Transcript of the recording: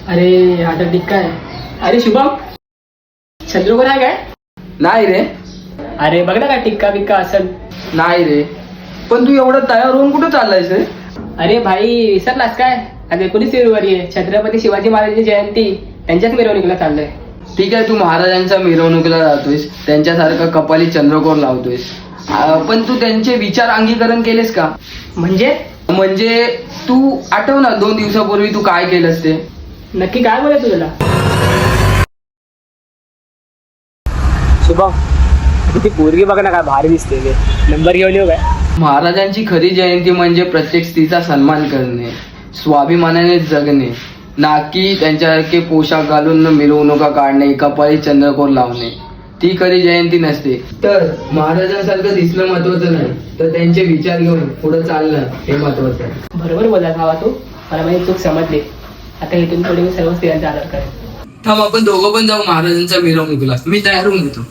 अरे आता टिक्का आहे. अरे शुभम, चंद्रकोर आहे काय? नाही रे. अरे बघ ना काय टिक्का बिक्का असेल. नाही रे, पण तू एवढं तयार होऊन कुठं चाललायस रे? अरे भाई विसरलास काय? आज 19 फेब्रुवारी आहे, छत्रपती शिवाजी महाराजांची जयंती, त्यांच्याच मिरवणुकीला चाललंय. ठीक आहे, तू महाराजांच्या मिरवणुकीला जातोयस, त्यांच्यासारखं कपाली चंद्रकोर लावतोयस, पण तू त्यांचे विचार अंगीकरण केलेस का? म्हणजे तू आठव ना 2 दिवसापूर्वी तू काय केलंस ते. नक्की काय बोलायचं तुला? शुभम, किती पोरगी बघ ना, काय भारी दिसते ते. नंबर घेऊन येऊ काय? महाराजांची खरी जयंती म्हणजे प्रत्येक स्त्रीचा सन्मान करणे, स्वाभिमानाने जगणे, ना की त्यांच्यासारखे पोशाख घालून मिरवणुका काढणे, कपाळी चंद्रकोर लावणे. ती खरी जयंती नसते. तर महाराजांसारखं दिसणं महत्वाचं नाही, तर त्यांचे विचार घेऊन पुढे चालणं हे महत्वाचं आहे. बरोबर बोला भावा तू. मला माझी चूक समजली. आता इथून पुढे मी सर्व स्त्रियांचा आदर करेन. थांब, आपण दोघं पण जाऊ महाराजांच्या मिरवणुकीला. मी तयार होऊन घेतो.